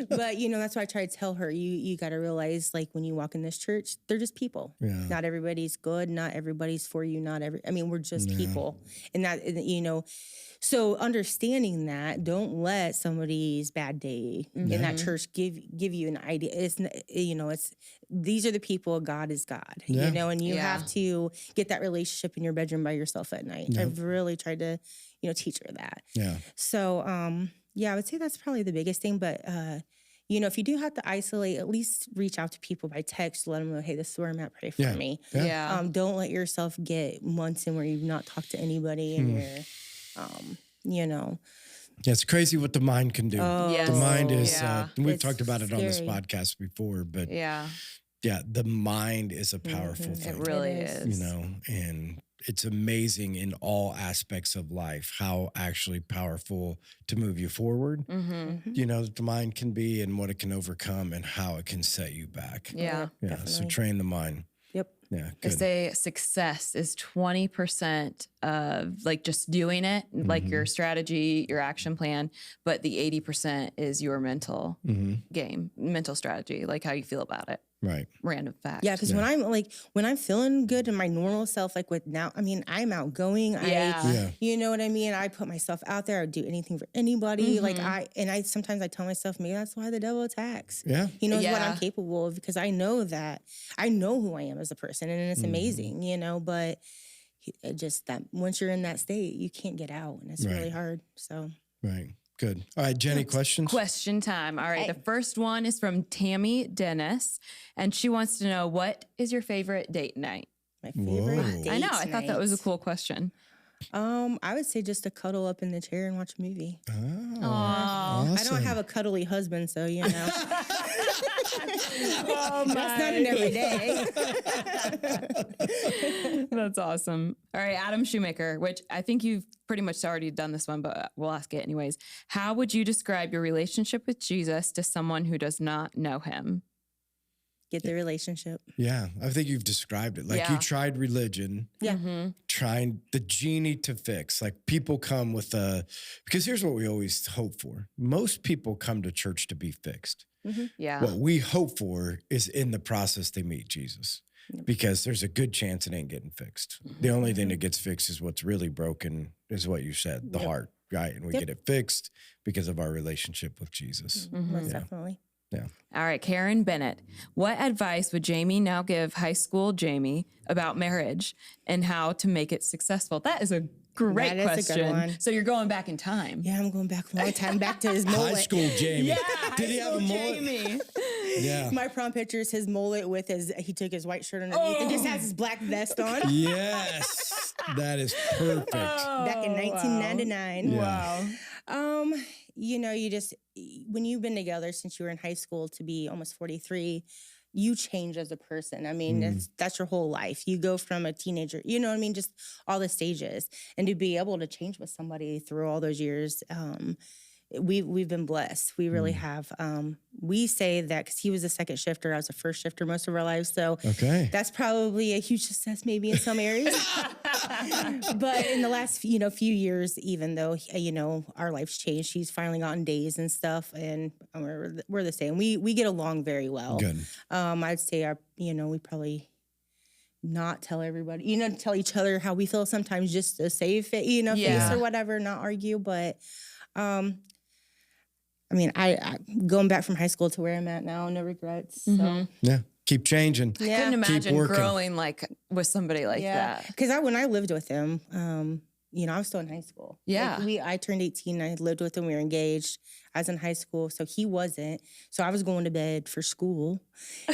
But that's why I tried to tell her, you got to realize, like, when you walk in this church, they're just people. Yeah. Not everybody's good. Not everybody's for you. We're just people. And that, so understanding that, don't let somebody's bad day in that church give you an idea. These are the people. God is God, and you have to get that relationship in your bedroom by yourself at night. I've really tried to, teach her that. Yeah. So, I would say that's probably the biggest thing. But, if you do have to isolate, at least reach out to people by text, let them know, hey, this is where I'm at, pray for me. Yeah. Don't let yourself get months in where you've not talked to anybody and you're, Yeah, it's crazy what the mind can do. Oh, Yes. The mind is, we've It's talked about it on this scary. podcast before, but Yeah. the mind is a powerful It thing. really It is. is. And it's amazing in all aspects of life how actually powerful to move you forward, that the mind can be and what it can overcome and how it can set you back. Yeah. Yeah. So Definitely. train the mind. Yep. Yeah. They Good. say success is 20% of like just doing it, like your strategy, your action plan, but the 80% is your mental game, mental strategy, like how you feel about it. Right. Random fact. Yeah, because when I'm feeling good in my normal self, like with now, I'm outgoing. Yeah. You know what I mean? I put myself out there. I would do anything for anybody. Sometimes I tell myself, maybe that's why the devil attacks. Yeah. He knows what Yeah. I'm capable of, because I know who I am as a person, and it's amazing, but just that once you're in that state, you can't get out, and it's really hard. So. Right. Good. All right, Jenny, questions? Question time. All right. The first one is from Tammy Dennis, and she wants to know, what is your favorite date night? My favorite Whoa. date I know. I thought that was a night. cool question. I would say just to cuddle up in the chair and watch a movie. Oh, Aw. I don't have a cuddly husband, so that's not an everyday. That's awesome. All right, Adam Shoemaker, which I think you've pretty much already done this one, but we'll ask it anyways. How would you describe your relationship with Jesus to someone who does not know him? Get the relationship. Yeah, I think you've described it. Like you Yeah. tried religion, Yeah. trying the genie to fix. Like people come with because here's what we always hope for. Most people come to church to be fixed. Yeah. What we hope for is in the process they meet Jesus, because there's a good chance it ain't getting fixed. The only thing that gets fixed is what's really broken, is what you said, the heart, right? And we get it fixed because of our relationship with Jesus. Most definitely. Yeah. All right, Karen Bennett. What advice would Jamie now give high school Jamie about marriage and how to make it successful? That is a great That is a question. good one. So you're going back in time. Yeah, I'm going back a long time, back to his mullet. High school Jamie. Yeah, Did he have a mullet? Jamie. Yeah. My prom picture is his mullet with he took his white shirt underneath and just has his black vest on. Yes. That is perfect. Back in 1999. Yeah. Wow. You just, when you've been together since you were in high school to be almost 43, you change as a person. I mean, that's your whole life. You go from a teenager, just all the stages. And to be able to change with somebody through all those years, we've been blessed. We really have. We say that because he was a second shifter, I was a first shifter most of our lives. So that's probably a huge success maybe in some areas. But in the last, few years, even though, our life's changed, he's finally gotten days and stuff, and we're the same. We get along very well. Good. I'd say we probably not tell everybody, tell each other how we feel sometimes just to save it, face or whatever, not argue. But, I going back from high school to where I'm at now, no regrets. So. Yeah. Keep changing. Yeah. Couldn't imagine working. growing like with somebody like that. Because when I lived with him, I was still in high school. Yeah. I turned 18. I lived with him. We were engaged. I was in high school, so he wasn't. So I was going to bed for school.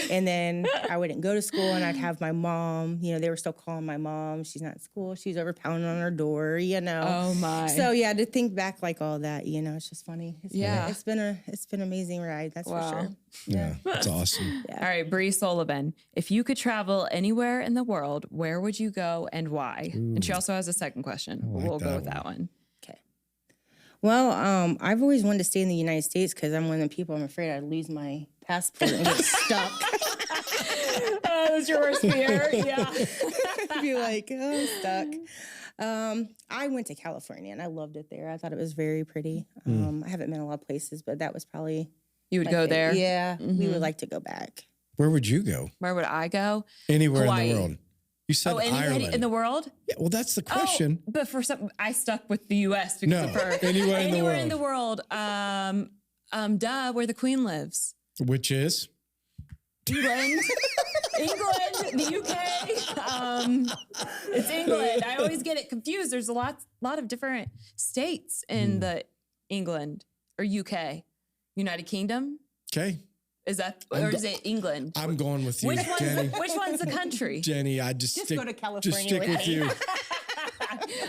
And then I wouldn't go to school, and I'd have my mom, they were still calling my mom. She's not at school. She's over pounding on her door, Oh, my. So, yeah, to think back like all that, it's just funny. It's been an amazing ride, that's for sure. Yeah, that's awesome. All right, Bree Sullivan. If you could travel anywhere in the world, where would you go and why? And she also has a second question. We'll go with that one. Okay. Well, I've always wanted to stay in the United States because I'm one of the people I'm afraid I'd lose my passport and get stuck. Oh, that's your worst fear. Yeah. Be like, oh, I'm stuck. I went to California and I loved it there. I thought it was very pretty. I haven't been a lot of places, but that was probably... You would go there? Yeah, we would like to go back. Where would you go? Where would I go? Anywhere Hawaii. in the world. You said Ireland. In the world? Yeah, well, that's the question. Oh, but for some, I stuck with the U.S. because anywhere in the world. Where the Queen lives. Which is? England, the UK. It's England. I always get it confused. There's a lot of different states in the England or UK. United Kingdom? Okay. Is that, or is it England? I'm going with you, Jenny. Which one's the country? Jenny, I just stick, go to California. Just stick with you.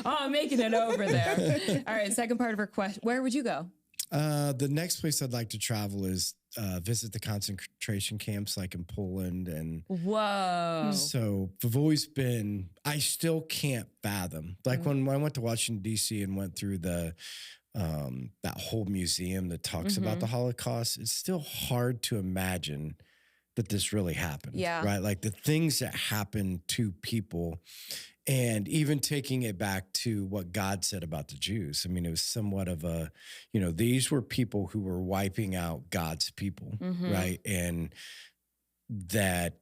Oh, I'm making it over there. All right, second part of her question. Where would you go? The next place I'd like to travel is visit the concentration camps like in Poland. And whoa. So I've always been, I still can't fathom. Like when I went to Washington, D.C. and went through the that whole museum that talks about the Holocaust, it's still hard to imagine that this really happened. Yeah. Right? Like the things that happened to people, and even taking it back to what God said about the Jews. I mean, it was somewhat of a, these were people who were wiping out God's people, right? And that,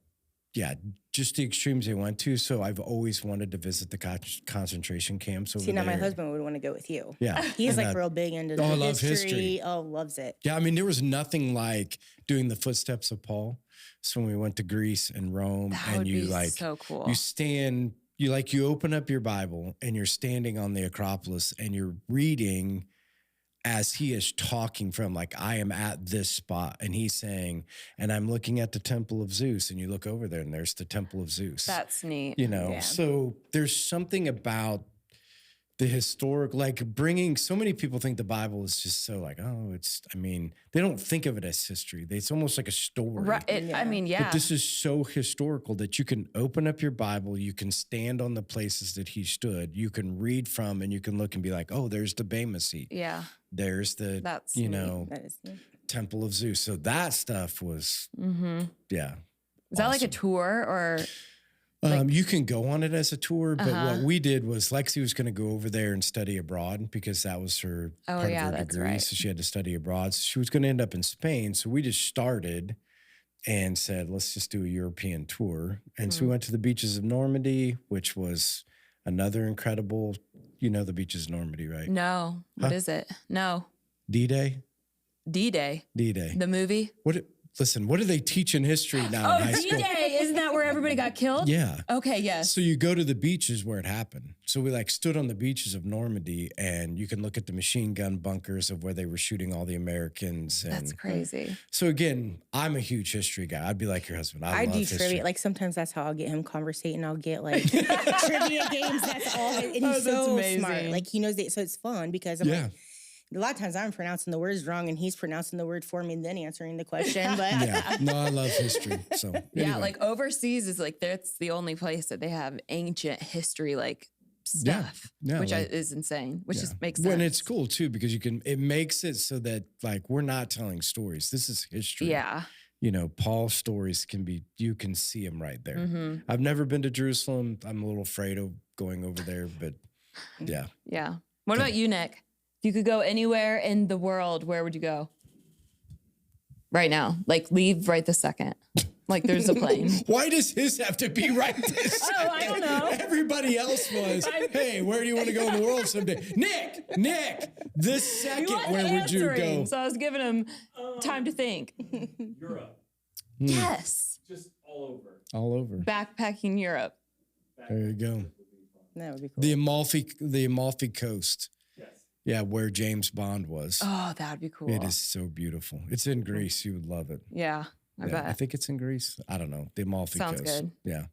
just the extremes they went to. So I've always wanted to visit the concentration camps over there. See, now my husband would want to go with you. Yeah. He's like real big into I the love history. Oh, loves it. Yeah, I mean, there was nothing like doing the footsteps of Paul. So when we went to Greece and Rome, That and would you be like, so cool. you stand, you open up your Bible and you're standing on the Acropolis and you're reading as he is talking from, like, I am at this spot, and he's saying, and I'm looking at the temple of Zeus, and you look over there and there's the temple of Zeus. That's neat. So there's something about the historic, like bringing, so many people think the Bible is just so like, oh, they don't think of it as history. It's almost like a story. Right. I mean, yeah. But this is so historical that you can open up your Bible, you can stand on the places that he stood, you can read from, and you can look and be like, oh, there's the Bema seat. Yeah. There's the, That's That is neat. temple of Zeus. So that stuff was, yeah. Is that like a tour or? You can go on it as a tour, but what we did was Lexi was going to go over there and study abroad because that was her part of her degree. Right. So she had to study abroad. So she was going to end up in Spain. So we just started and said, let's just do a European tour. And so we went to the beaches of Normandy, which was another incredible, the beaches of Normandy, right? No. What is it? No. D-Day? D-Day. D-Day. The movie? Listen, what do they teach in history now in high school? D-Day. Isn't that where everybody got killed? Yeah. Okay, yes. So you go to the beaches where it happened. So we stood on the beaches of Normandy, and you can look at the machine gun bunkers of where they were shooting all the Americans. And That's crazy. so again, I'm a huge history guy. I'd be like your husband. I love do history. trivia. Like sometimes that's how I'll get him conversating. I'll get like trivia games. That's all. And he's so amazing. smart. Like he knows it. So it's fun because I'm like, a lot of times I'm pronouncing the words wrong and he's pronouncing the word for me and then answering the question. But Yeah. No, I love history. So Yeah, anyway. like overseas is like that's the only place that they have ancient history like stuff, which is insane. Which just makes sense. When it's cool too because it makes it so that like we're not telling stories. This is history. Yeah. Paul's stories you can see them right there. I've never been to Jerusalem. I'm a little afraid of going over there, but yeah. Yeah. What about you, Nick? If you could go anywhere in the world, where would you go? Right now. Like leave right this second. Like there's a plane. Why does his have to be right this second? I don't know. Everybody else was, hey, where do you want to go in the world someday? Nick, this second, where would you go? So I was giving him time to think. Europe. Yes. Just all over. All over. Backpacking Europe. There you go. that would be cool. The Amalfi Coast. Yes. Yeah, where James Bond was. Oh, that would be cool. It is so beautiful. It's in Greece. You would love it. Yeah, I bet. I think it's in Greece. I don't know. The Amalfi Sounds Coast. good. Yeah.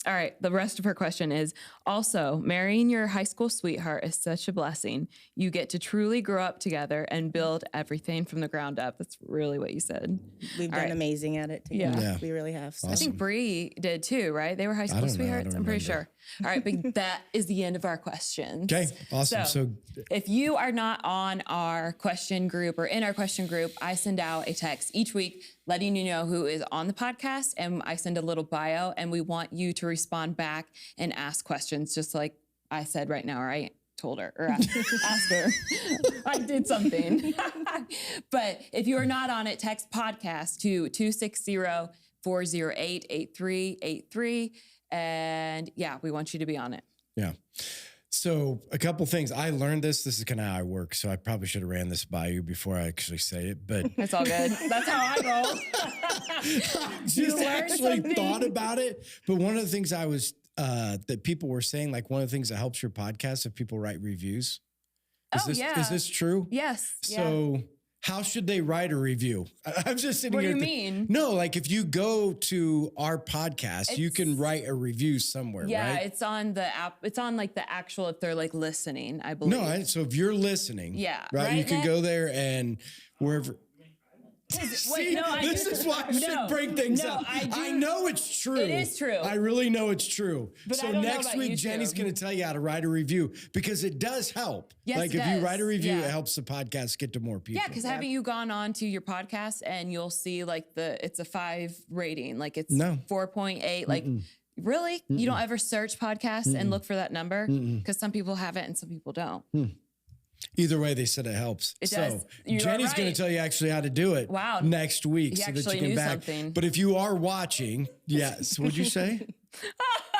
All right. The rest of her question is also marrying your high school sweetheart is such a blessing. You get to truly grow up together and build everything from the ground up. That's really what you said. We've All done right. amazing at it together. Yeah. We really have. So. I think Bree did too, right? They were high school don't know. I sweethearts. don't I'm pretty remember. sure. All right. But that is the end of our questions. Okay. Awesome. So If you are not on our question group or in our question group, I send out a text each week letting you know who is on the podcast, and I send a little bio, and we want you to respond back and ask questions, just like I said right now, or I told her or asked her. I did something. But if you are not on it, text podcast to 260-408-8383. And yeah, we want you to be on it. yeah. So a couple things. I learned this. This is kind of how I work. So I probably should have ran this by you before I actually say it. But It's all good. That's how I roll. just learned actually something. thought about it. But one of the things I was that people were saying, like one of the things that helps your podcast if people write reviews. Is this true? Yes. So how should they write a review? I'm just sitting What do here. you mean? No, like if you go to our podcast, you It's- can write a review somewhere, Yeah, right? it's on the app. It's on like the actual, if they're like listening, I believe. No, so if you're listening, Yeah, right, you right, can Nick? go there and wherever. See, this is why I should bring things up. I know it's true. It is true. I really know it's true. But so I don't know next about week, YouTube. Jenny's going to tell you how to write a review because it does help. Yes, like it if you does. write a review, Yeah. it helps the podcast get to more people. Yeah, because haven't you gone on to your podcast and you'll see like it's a 5 rating, like it's No. 4.8. Like really, you don't ever search podcasts and look for that number because some people have it and some people don't. Either way, they said it helps. It so does. You are Jenny's going right. to tell you actually how to do it. Wow. Next week, He so that actually you can knew back. something. But if you are watching, yes. What'd you say?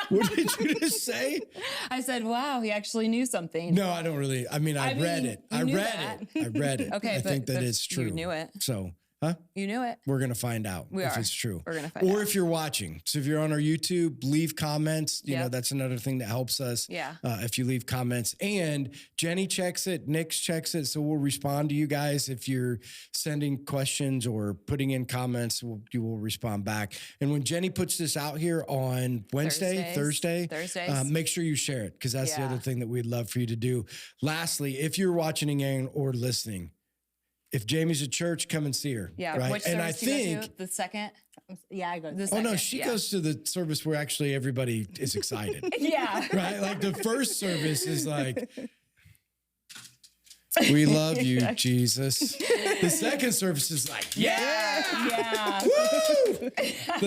What did you just say? I said, wow, he actually knew something. No, I don't really. I mean, I read mean, it. you I knew read that. it. I read it. Okay, I think but that it's you true. knew it. So, huh? You knew it. We're going to find out We if are. it's true. We're gonna find Or out. if you're watching. So if you're on our YouTube, leave comments. You know, Yep. that's another thing that helps us. Yeah. If you leave comments. And Jenny checks it, Nick checks it. So we'll respond to you guys. If you're sending questions or putting in comments, you will respond back. And when Jenny puts this out here on Thursday, Thursdays. make sure you share it because that's the Yeah. other thing that we'd love for you to do. Lastly, if you're watching again or listening, if Jamie's at church, come and see her. Yeah. Right. Which And I service do you go think, to? The second? Yeah, I go. The oh no, second, she yeah. goes to the service where actually everybody is excited. Yeah. Right. Like the first service is like, we love you, Jesus. The second service is like, yeah. Yeah.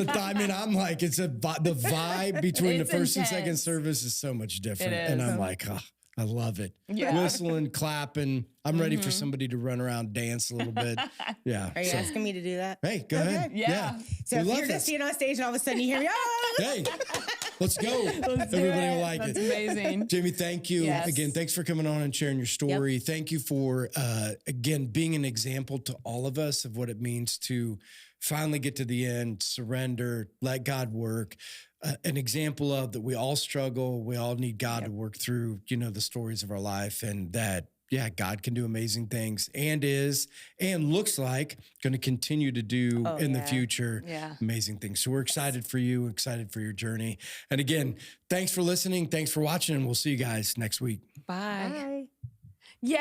I mean, I'm like, it's the vibe between It's the first and second intense. service is so much different. It And is. I'm like, oh, I love it. Yeah. Whistling, clapping. I'm ready for somebody to run around, dance a little bit. Yeah. Are you So, asking me to do that? hey, go ahead. Yeah. So We if love you're this. just on stage and all of a sudden you hear me, oh, Hey, let's go. Let's do Everybody it. will like That's it. amazing. Jamie, thank you Yes. again. Thanks for coming on and sharing your story. Thank you for, again, being an example to all of us of what it means to finally get to the end, surrender, let God work. An example of that we all struggle. We all need God to work through, the stories of our life, and that, yeah, God can do amazing things and looks like going to continue to do in the future amazing things. So we're excited for you, excited for your journey. And again, thanks for listening. Thanks for watching, and we'll see you guys next week. Bye. bye. Yay.